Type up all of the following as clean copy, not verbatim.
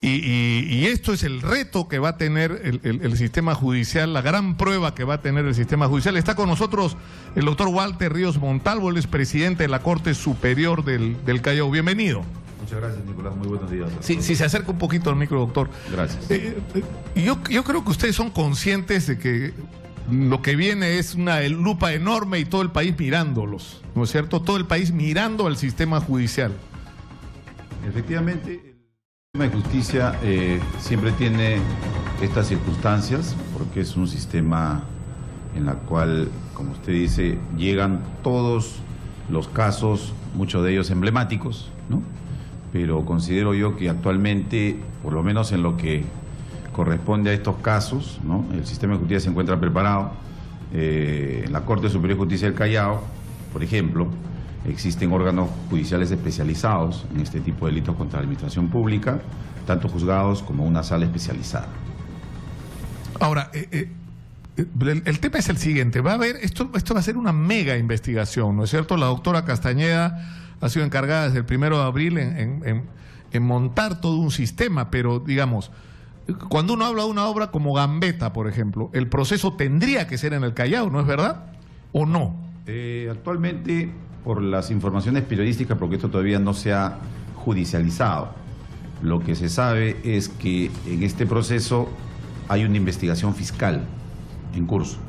Y esto es el reto que va a tener el sistema judicial, la gran prueba que va a tener el sistema judicial. Está con nosotros el doctor Walter Ríos Montalvo, él es presidente de la Corte Superior del Callao. Bienvenido. Muchas gracias, Nicolás. Muy buenos días. Si se acerca un poquito al micro, doctor. Gracias. Yo creo que ustedes son conscientes de que lo que viene es una lupa enorme y todo el país mirándolos, ¿no es cierto? Todo el país mirando al sistema judicial. Efectivamente, el sistema de justicia siempre tiene estas circunstancias porque es un sistema en la cual, como usted dice, llegan todos los casos, muchos de ellos emblemáticos, ¿no? Pero considero yo que actualmente, por lo menos en lo que corresponde a estos casos, ¿no?, el sistema de justicia se encuentra preparado. En la Corte Superior de Justicia del Callao, por ejemplo, existen órganos judiciales especializados en este tipo de delitos contra la administración pública, tanto juzgados como una sala especializada. Ahora, el tema es el siguiente, va a haber, esto va a ser una mega investigación, ¿no es cierto? La doctora Castañeda ha sido encargada desde el 1 de abril en montar todo un sistema, pero digamos, cuando uno habla de una obra como Gambetta, por ejemplo, el proceso tendría que ser en el Callao, ¿no es verdad? ¿O no? Actualmente, por las informaciones periodísticas, porque esto todavía no se ha judicializado, lo que se sabe es que en este proceso hay una investigación fiscal en curso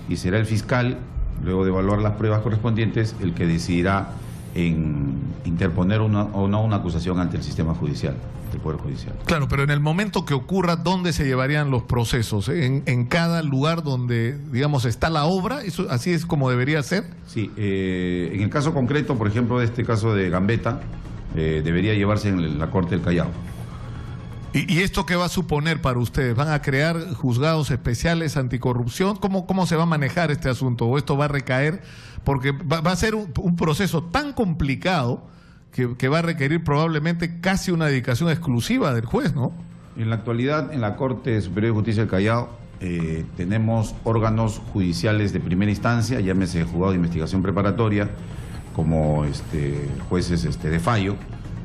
y será el fiscal, luego de evaluar las pruebas correspondientes, el que decidirá en interponer o no una acusación ante el sistema judicial, del Poder Judicial. Claro, pero en el momento que ocurra, ¿dónde se llevarían los procesos? ¿En cada lugar donde, digamos, está la obra? ¿Eso así es como debería ser? Sí, en el caso concreto, por ejemplo, de este caso de Gambetta, debería llevarse en la Corte del Callao. ¿Y esto qué va a suponer para ustedes? ¿Van a crear juzgados especiales anticorrupción? ¿Cómo se va a manejar este asunto? ¿O esto va a recaer? Porque va a ser un proceso tan complicado que va a requerir probablemente casi una dedicación exclusiva del juez, ¿no? En la actualidad, en la Corte Superior de Justicia del Callao, tenemos órganos judiciales de primera instancia, llámese juzgado de investigación preparatoria, como jueces de fallo,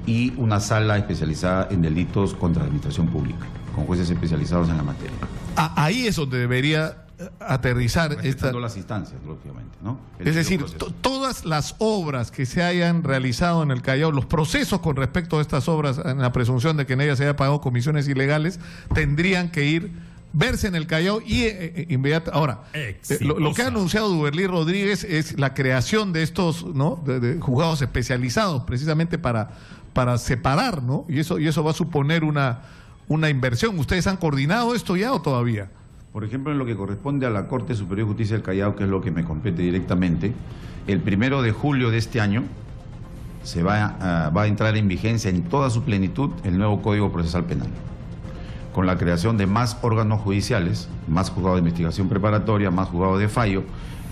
y una sala especializada en delitos contra la administración pública, con jueces especializados en la materia. Ahí es donde debería aterrizar las instancias, lógicamente, ¿no? Es decir, todas las obras que se hayan realizado en el Callao, los procesos con respecto a estas obras, en la presunción de que en ellas se haya pagado comisiones ilegales, tendrían que verse en el Callao y inmediatamente. Ahora, lo que ha anunciado Duberlí Rodríguez es la creación de estos, ¿no?, de juzgados especializados, precisamente para separar, ¿no? Y eso va a suponer una inversión. ¿Ustedes han coordinado esto ya o todavía? Por ejemplo, en lo que corresponde a la Corte Superior de Justicia del Callao, que es lo que me compete directamente, el 1 de julio de este año va a entrar en vigencia en toda su plenitud el nuevo Código Procesal Penal, con la creación de más órganos judiciales, más juzgado de investigación preparatoria, más juzgado de fallo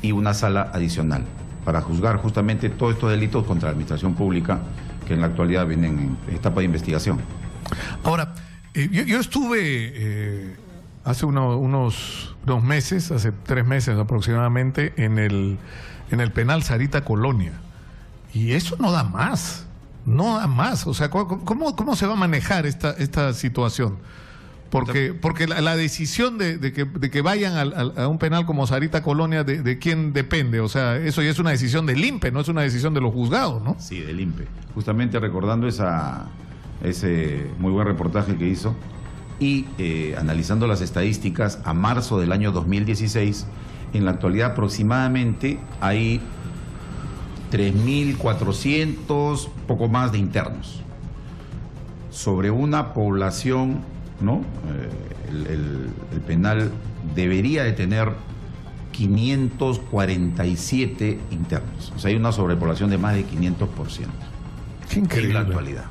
y una sala adicional para juzgar justamente todos estos delitos contra la administración pública que en la actualidad vienen en etapa de investigación. Ahora, yo estuve hace unos meses, hace 3 meses aproximadamente, en el penal Sarita Colonia, y eso no da más, o sea, ¿cómo se va a manejar esta situación? Porque la decisión de que vayan a un penal como Sarita Colonia, ¿de quién depende? O sea, eso ya es una decisión del INPE, no es una decisión de los juzgados, ¿no? Sí, del INPE. Justamente recordando ese muy buen reportaje que hizo y analizando las estadísticas, a marzo del año 2016, en la actualidad aproximadamente hay 3.400, poco más, de internos, sobre una población, ¿no? El penal debería de tener 547 internos. O sea, hay una sobrepoblación de más de 500%. Qué increíble. En la actualidad.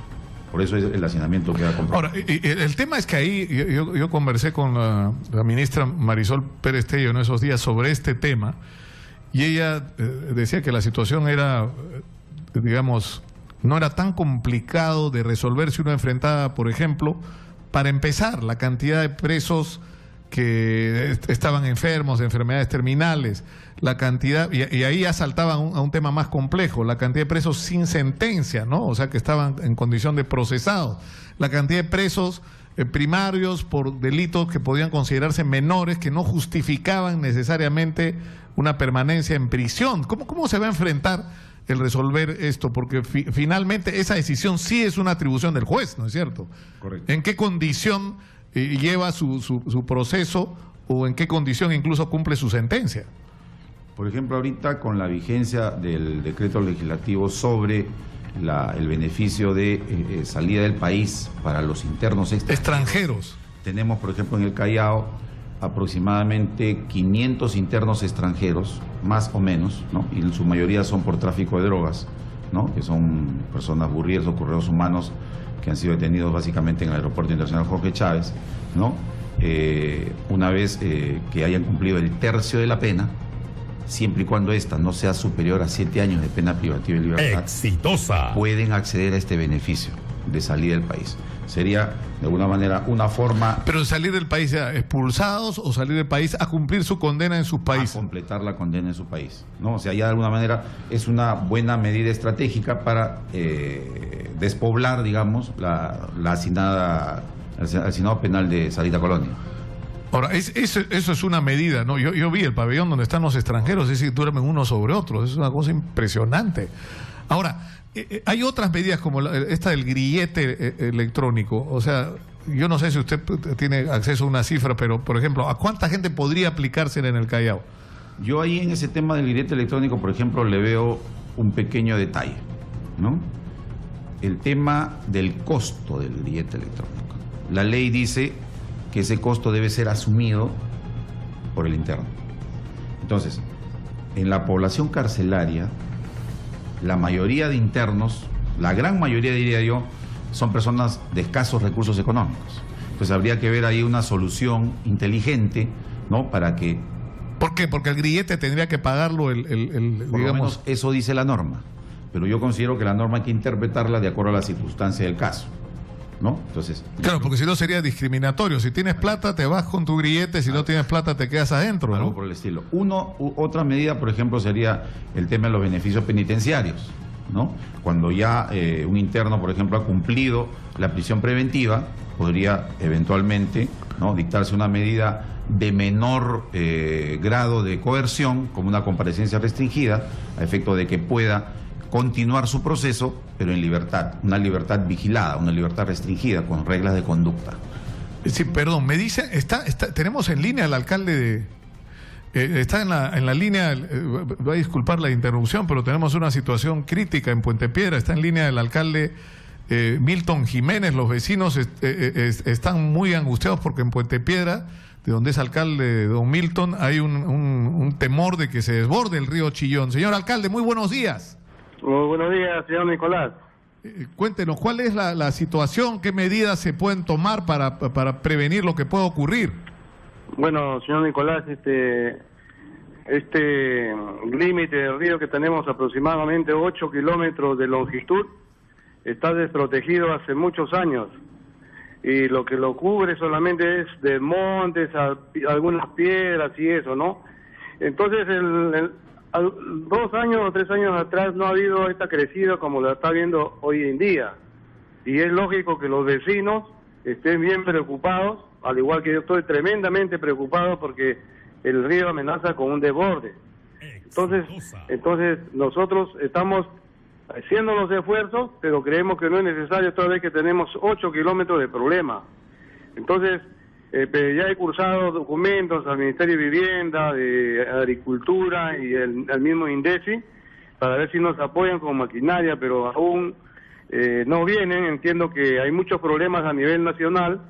Por eso el hacinamiento queda comprobado. Ahora, el tema es que ahí yo conversé con la ministra Marisol Pérez Tello en esos días sobre este tema, y ella decía que la situación era, digamos, no era tan complicado de resolver si uno enfrentaba, por ejemplo, para empezar, la cantidad de presos que estaban enfermos de enfermedades terminales, la cantidad, y ahí ya saltaban a un tema más complejo, la cantidad de presos sin sentencia, ¿no? O sea, que estaban en condición de procesados, la cantidad de presos primarios por delitos que podían considerarse menores, que no justificaban necesariamente una permanencia en prisión. ¿Cómo se va a enfrentar el resolver esto? Porque finalmente esa decisión sí es una atribución del juez, ¿no es cierto? Correcto. ¿En qué condición lleva su proceso o en qué condición incluso cumple su sentencia? Por ejemplo, ahorita con la vigencia del decreto legislativo sobre el beneficio de salida del país para los internos extranjeros. Tenemos, por ejemplo, en el Callao aproximadamente 500 internos extranjeros, más o menos, ¿no? Y en su mayoría son por tráfico de drogas, ¿no? Que son personas burrieros o correos humanos que han sido detenidos básicamente en el Aeropuerto Internacional Jorge Chávez, ¿no? Una vez que hayan cumplido el tercio de la pena, siempre y cuando ésta no sea superior a 7 años de pena privativa de libertad, exitosa, pueden acceder a este beneficio de salir del país. Sería, de alguna manera, una forma... Pero salir del país, expulsados o salir del país a cumplir su condena en sus países. A completar la condena en su país, ¿no? O sea, ya de alguna manera es una buena medida estratégica para despoblar, digamos, el hacinado penal de Sarita Colonia. Ahora, eso es una medida, ¿no? Yo vi el pabellón donde están los extranjeros, es decir, duermen unos sobre otros, es una cosa impresionante. Ahora, hay otras medidas como esta del grillete electrónico, o sea, yo no sé si usted tiene acceso a una cifra, pero, por ejemplo, ¿a cuánta gente podría aplicarse en el Callao? Yo ahí en ese tema del grillete electrónico, por ejemplo, le veo un pequeño detalle, ¿no? El tema del costo del grillete electrónico. La ley dice que ese costo debe ser asumido por el interno. Entonces, en la población carcelaria, la mayoría de internos, la gran mayoría diría yo, son personas de escasos recursos económicos. Pues habría que ver ahí una solución inteligente, ¿no? Para que... ¿Por qué? Porque el grillete tendría que pagarlo por digamos... lo menos eso dice la norma. Pero yo considero que la norma hay que interpretarla de acuerdo a la circunstancia del caso, ¿no? Entonces, claro, porque si no sería discriminatorio. Si tienes plata, te vas con tu grillete, si no tienes plata, te quedas adentro, ¿no? Algo por el estilo. Otra medida, por ejemplo, sería el tema de los beneficios penitenciarios, ¿no? Cuando ya un interno, por ejemplo, ha cumplido la prisión preventiva, podría eventualmente, ¿no?, dictarse una medida de menor grado de coerción, como una comparecencia restringida, a efecto de que pueda continuar su proceso, pero en libertad, una libertad vigilada, una libertad restringida, con reglas de conducta. Sí, perdón, me dicen, tenemos en línea al alcalde de... está en la línea, voy a disculpar la interrupción, pero tenemos una situación crítica en Puente Piedra. Está en línea el alcalde Milton Jiménez. Los vecinos están muy angustiados porque en Puente Piedra, de donde es alcalde don Milton, hay un temor de que se desborde el río Chillón. Señor alcalde, muy buenos días. Muy buenos días, señor Nicolás. Cuéntenos, ¿cuál es la situación? ¿Qué medidas se pueden tomar para prevenir lo que pueda ocurrir? Bueno, señor Nicolás, este límite del río que tenemos aproximadamente 8 kilómetros de longitud está desprotegido hace muchos años y lo que lo cubre solamente es de montes, algunas piedras y eso, ¿no? Entonces, 2 años o 3 años atrás no ha habido esta crecida como la está viendo hoy en día y es lógico que los vecinos estén bien preocupados, al igual que yo estoy tremendamente preocupado porque el río amenaza con un desborde. Entonces nosotros estamos haciendo los esfuerzos, pero creemos que no es necesario toda vez que tenemos 8 kilómetros de problema. Entonces, ya he cursado documentos al Ministerio de Vivienda, de Agricultura y al mismo INDECI para ver si nos apoyan con maquinaria, pero aún no vienen. Entiendo que hay muchos problemas a nivel nacional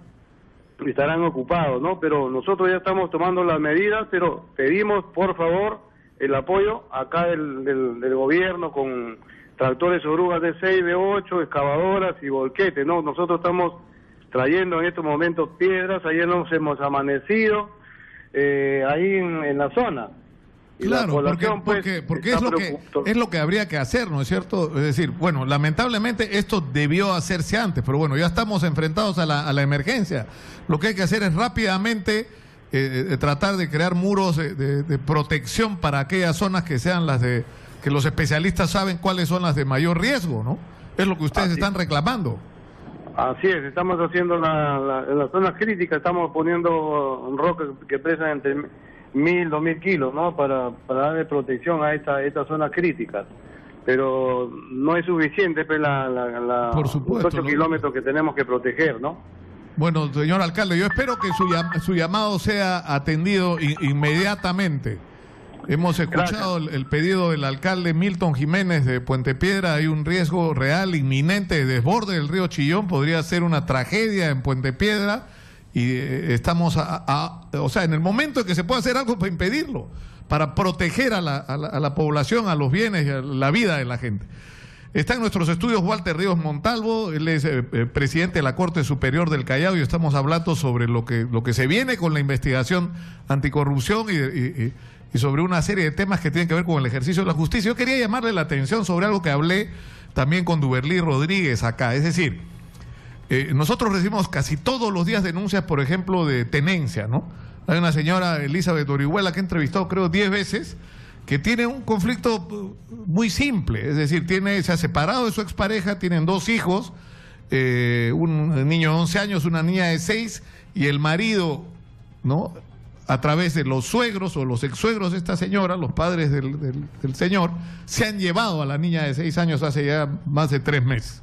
y estarán ocupados, ¿no? Pero nosotros ya estamos tomando las medidas, pero pedimos, por favor, el apoyo acá del gobierno con tractores orugas de 6, de 8, excavadoras y volquetes, ¿no? Nosotros estamos trayendo en estos momentos piedras, ayer nos hemos amanecido ahí en la zona. Y claro, porque es lo que habría que hacer, ¿no es cierto? Es decir, bueno, lamentablemente esto debió hacerse antes, pero bueno, ya estamos enfrentados a la emergencia. Lo que hay que hacer es rápidamente tratar de crear muros de protección para aquellas zonas que sean las de que los especialistas saben cuáles son las de mayor riesgo, ¿no? Es lo que ustedes están reclamando. Así es, estamos haciendo en las zonas críticas, estamos poniendo rocas que pesan entre 1.000, 2.000 kilos, ¿no? Para darle protección a estas zonas críticas. Pero no es suficiente, pues, Por supuesto, los 8 kilómetros que tenemos que proteger, ¿no? Bueno, señor alcalde, yo espero que su llamado sea atendido inmediatamente. Hemos escuchado el pedido del alcalde Milton Jiménez de Puente Piedra. Hay un riesgo real, inminente, de desborde del río Chillón. Podría ser una tragedia en Puente Piedra. Y estamos, o sea, en el momento en que se pueda hacer algo para impedirlo, para proteger a la población, a los bienes y a la vida de la gente. Está en nuestros estudios Walter Ríos Montalvo. Él es presidente de la Corte Superior del Callao y estamos hablando sobre lo que se viene con la investigación anticorrupción y sobre una serie de temas que tienen que ver con el ejercicio de la justicia. Yo quería llamarle la atención sobre algo que hablé también con Duberly Rodríguez acá. Es decir, nosotros recibimos casi todos los días denuncias, por ejemplo, de tenencia, ¿no? Hay una señora, Elizabeth Orihuela, que he entrevistado creo 10 veces, que tiene un conflicto muy simple. Es decir, se ha separado de su expareja, tienen 2 hijos, un niño de 11 años, una niña de 6, y el marido, ¿no?, a través de los suegros o los ex-suegros de esta señora, los padres del señor, se han llevado a la niña de 6 años hace ya más de 3 meses.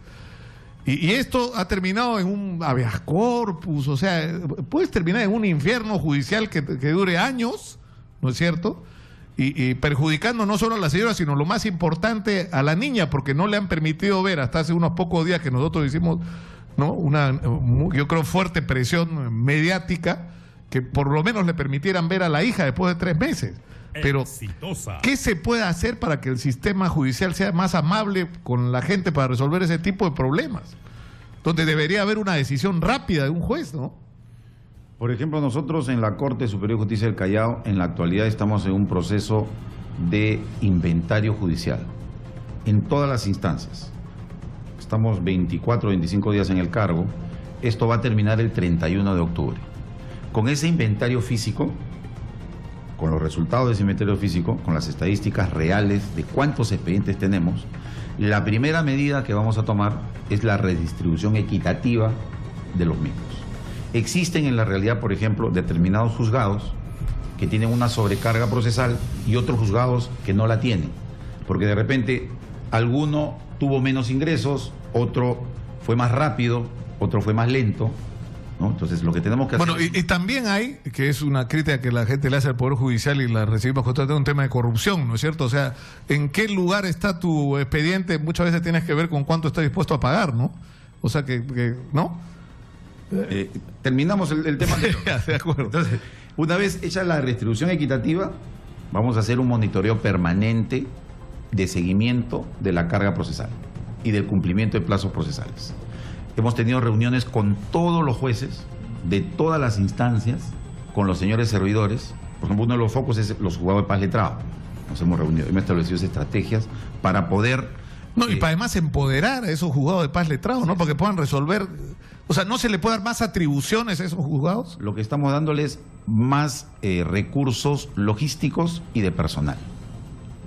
Y esto ha terminado en un habeas corpus, o sea, puedes terminar en un infierno judicial que dure años, ¿no es cierto? Y perjudicando no solo a la señora, sino lo más importante, a la niña, porque no le han permitido ver hasta hace unos pocos días que nosotros hicimos, ¿no?, yo creo, fuerte presión mediática, que por lo menos le permitieran ver a la hija después de 3 meses. Pero, exitosa. ¿Qué se puede hacer para que el sistema judicial sea más amable con la gente para resolver ese tipo de problemas? Donde debería haber una decisión rápida de un juez, ¿no? Por ejemplo, nosotros en la Corte Superior de Justicia del Callao, en la actualidad estamos en un proceso de inventario judicial, en todas las instancias. Estamos 24, 25 días en el cargo. Esto va a terminar el 31 de octubre. Con ese inventario físico, con los resultados de ese inventario físico, con las estadísticas reales de cuántos expedientes tenemos, la primera medida que vamos a tomar es la redistribución equitativa de los mismos. Existen en la realidad, por ejemplo, determinados juzgados que tienen una sobrecarga procesal y otros juzgados que no la tienen, porque de repente alguno tuvo menos ingresos, otro fue más rápido, otro fue más lento, ¿no? Entonces, lo que tenemos que hacer... Bueno, y también hay, que es una crítica que la gente le hace al Poder Judicial y la recibimos contra un tema de corrupción, ¿no es cierto? O sea, ¿en qué lugar está tu expediente? Muchas veces tienes que ver con cuánto estás dispuesto a pagar, ¿no? O sea, ¿no? Terminamos el tema. De acuerdo. Entonces, una vez hecha la redistribución equitativa, vamos a hacer un monitoreo permanente de seguimiento de la carga procesal y del cumplimiento de plazos procesales. Hemos tenido reuniones con todos los jueces de todas las instancias, con los señores servidores. Por ejemplo, uno de los focos es los juzgados de paz letrado. Nos hemos reunido, hemos establecido estrategias para poder... No, y para además empoderar a esos juzgados de paz letrado, ¿no? Para que puedan resolver... O sea, ¿no se le puede dar más atribuciones a esos juzgados? Lo que estamos dándoles más recursos logísticos y de personal.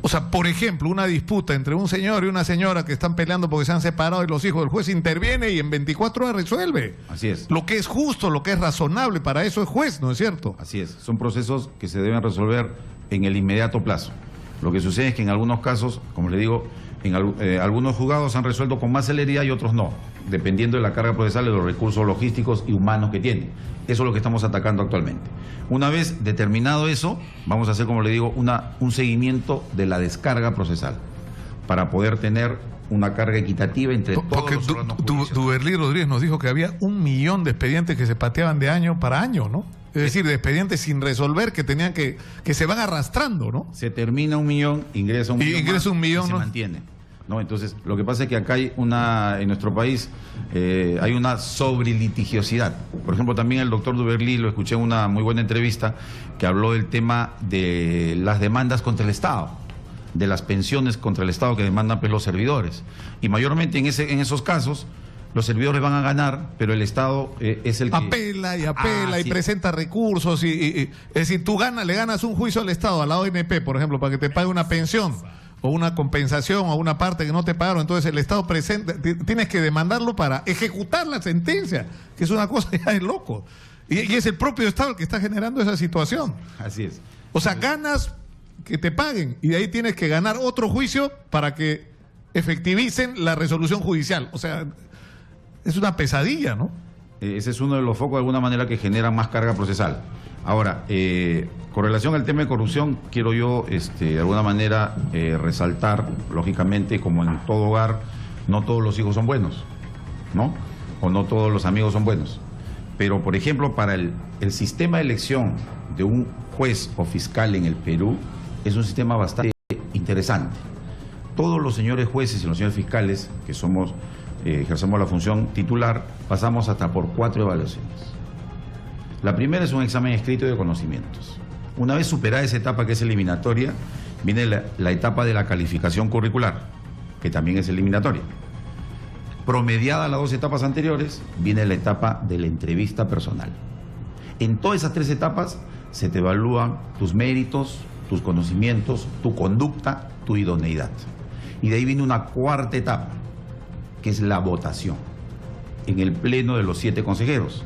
O sea, por ejemplo, una disputa entre un señor y una señora que están peleando porque se han separado y los hijos del juez interviene y en 24 horas resuelve. Así es. Lo que es justo, lo que es razonable, para eso es juez, ¿no es cierto? Así es. Son procesos que se deben resolver en el inmediato plazo. Lo que sucede es que en algunos casos, como le digo, algunos juzgados han resuelto con más celeridad y otros no, dependiendo de la carga procesal, de los recursos logísticos y humanos que tienen. Eso es lo que estamos atacando actualmente. Una vez determinado eso, vamos a hacer, como le digo, un seguimiento de la descarga procesal para poder tener una carga equitativa entre todos los órganos judiciales. Duberly Rodríguez nos dijo que había 1 millón de expedientes que se pateaban de año para año, ¿no? Es decir, de expedientes sin resolver que tenían que se van arrastrando, ¿no? Se termina 1 millón, ingresa 1 millón. Ingresa 1 millón, y ¿no? Se mantiene. ¿No? Entonces, lo que pasa es que acá hay en nuestro país hay una sobrelitigiosidad. Por ejemplo, también el doctor Duberly, lo escuché en una muy buena entrevista, que habló del tema de las demandas contra el Estado, de las pensiones contra el Estado que demandan pues los servidores. Y mayormente en esos casos, los servidores van a ganar, pero el Estado es el que... Apela y sí. presenta recursos. Es decir, tú le ganas un juicio al Estado, a la ONP, por ejemplo, para que te pague una pensión o una compensación o una parte que no te pagaron. Entonces el Estado tienes que demandarlo para ejecutar la sentencia, que es una cosa ya de loco. Y es el propio Estado el que está generando esa situación. Así es. O sea, ganas que te paguen y de ahí tienes que ganar otro juicio para que efectivicen la resolución judicial. O sea, es una pesadilla, ¿no? Ese es uno de los focos de alguna manera que generan más carga procesal. Ahora, con relación al tema de corrupción, quiero yo de alguna manera resaltar, lógicamente, como en todo hogar, no todos los hijos son buenos, ¿no? O no todos los amigos son buenos. Pero, por ejemplo, para el sistema de elección de un juez o fiscal en el Perú, es un sistema bastante interesante. Todos los señores jueces y los señores fiscales que somos... ejercemos la función titular, pasamos hasta por 4 evaluaciones. La primera es un examen escrito de conocimientos. Una vez superada esa etapa que es eliminatoria, viene la etapa de la calificación curricular, que también es eliminatoria. Promediada las 2 etapas anteriores, viene la etapa de la entrevista personal. En todas esas 3 etapas se te evalúan tus méritos, tus conocimientos, tu conducta, tu idoneidad. Y de ahí viene una 4ª etapa, que es la votación en el pleno de los 7 consejeros,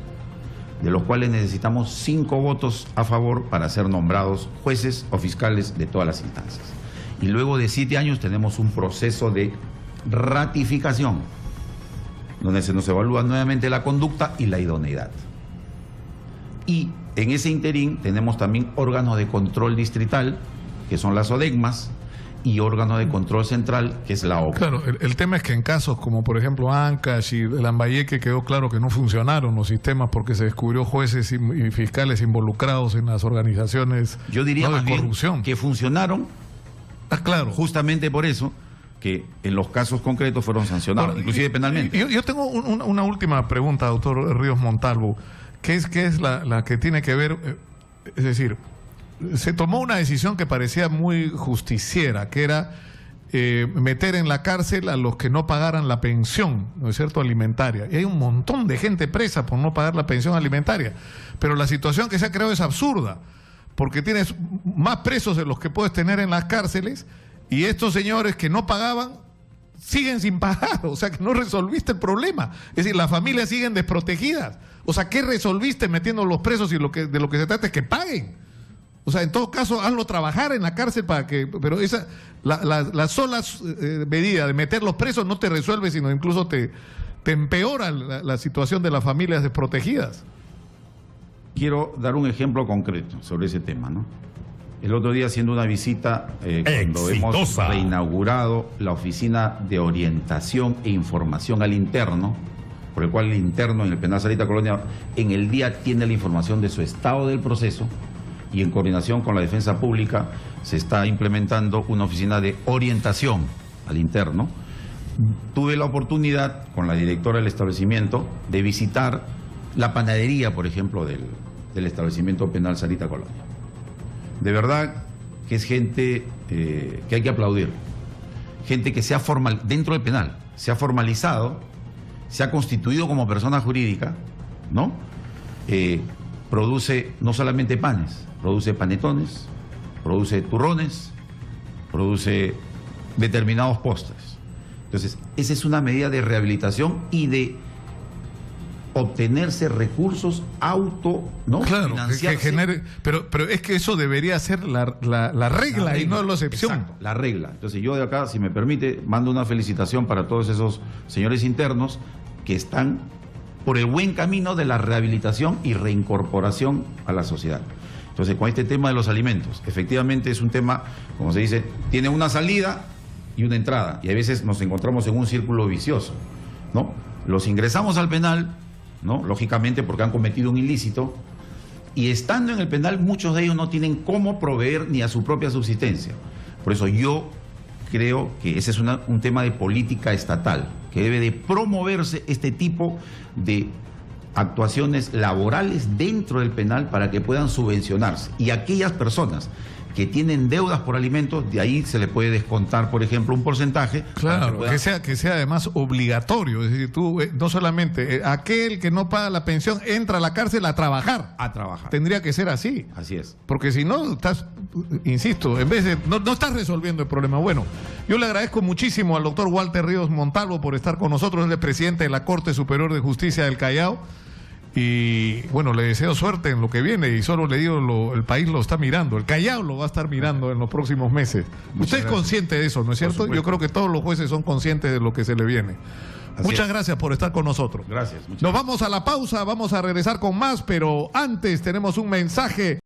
de los cuales necesitamos 5 votos a favor para ser nombrados jueces o fiscales de todas las instancias. Y luego de 7 años tenemos un proceso de ratificación, donde se nos evalúa nuevamente la conducta y la idoneidad. Y en ese interín tenemos también órganos de control distrital, que son las ODECMAS, y órgano de control central, que es la OPA. Claro, el tema es que en casos como por ejemplo Ancash y Lambayeque quedó claro que no funcionaron los sistemas porque se descubrió jueces y fiscales involucrados en las organizaciones, yo diría, ¿no?, de más bien corrupción. que funcionaron, claro, justamente por eso que en los casos concretos fueron sancionados, bueno, inclusive penalmente. Yo tengo una última pregunta, doctor Ríos Montalvo, que es la que tiene que ver, es decir, se tomó una decisión que parecía muy justiciera, que era meter en la cárcel a los que no pagaran la pensión, ¿no es cierto?, alimentaria. Y hay un montón de gente presa por no pagar la pensión alimentaria. Pero la situación que se ha creado es absurda, porque tienes más presos de los que puedes tener en las cárceles, y estos señores que no pagaban siguen sin pagar. O sea, que no resolviste el problema. Es decir, las familias siguen desprotegidas. O sea, ¿qué resolviste metiendo los presos y de lo que se trata es que paguen? O sea, en todo caso, hazlo trabajar en la cárcel para que... Pero la sola medida de meter los presos no te resuelve, sino incluso te empeora la situación de las familias desprotegidas. Quiero dar un ejemplo concreto sobre ese tema, ¿no? El otro día, haciendo una visita, cuando hemos reinaugurado la Oficina de Orientación e Información al Interno, por el cual el interno en el Penal Sarita Colonia en el día tiene la información de su estado del proceso, y en coordinación con la Defensa Pública se está implementando una oficina de orientación al interno. Tuve la oportunidad, con la directora del establecimiento, de visitar la panadería, por ejemplo, del establecimiento penal Sarita Colonia. De verdad que es gente que hay que aplaudir. Gente que dentro del penal, se ha formalizado, se ha constituido como persona jurídica, ¿no? Produce no solamente panes, produce panetones, produce turrones, produce determinados postres. Entonces, esa es una medida de rehabilitación y de obtenerse recursos ¿no? Claro, financiarse. que genere, pero es que eso debería ser la regla y no la excepción. Exacto, la regla. Entonces, yo de acá, si me permite, mando una felicitación para todos esos señores internos que están por el buen camino de la rehabilitación y reincorporación a la sociedad. Entonces, con este tema de los alimentos, efectivamente es un tema, como se dice, tiene una salida y una entrada, y a veces nos encontramos en un círculo vicioso, ¿no? Los ingresamos al penal, ¿no?, lógicamente porque han cometido un ilícito, y estando en el penal muchos de ellos no tienen cómo proveer ni a su propia subsistencia. Por eso yo creo que ese es un tema de política estatal, que debe de promoverse este tipo de actuaciones laborales dentro del penal para que puedan subvencionarse. Y aquellas personas que tienen deudas por alimentos, de ahí se le puede descontar, por ejemplo, un porcentaje. Claro, que sea además obligatorio. Es decir, tú, no solamente aquel que no paga la pensión entra a la cárcel a trabajar. A trabajar. Tendría que ser así. Así es. Porque si no, estás, insisto, en vez de, no estás resolviendo el problema. Bueno, yo le agradezco muchísimo al doctor Walter Ríos Montalvo por estar con nosotros. Él es presidente de la Corte Superior de Justicia del Callao. Y bueno, le deseo suerte en lo que viene y solo le digo, el país lo está mirando, el Callao lo va a estar mirando en los próximos meses. Usted es consciente de eso, ¿no es cierto? Yo creo que todos los jueces son conscientes de lo que se le viene. Muchas gracias por estar con nosotros. Gracias. Nos vamos a la pausa, vamos a regresar con más, pero antes tenemos un mensaje.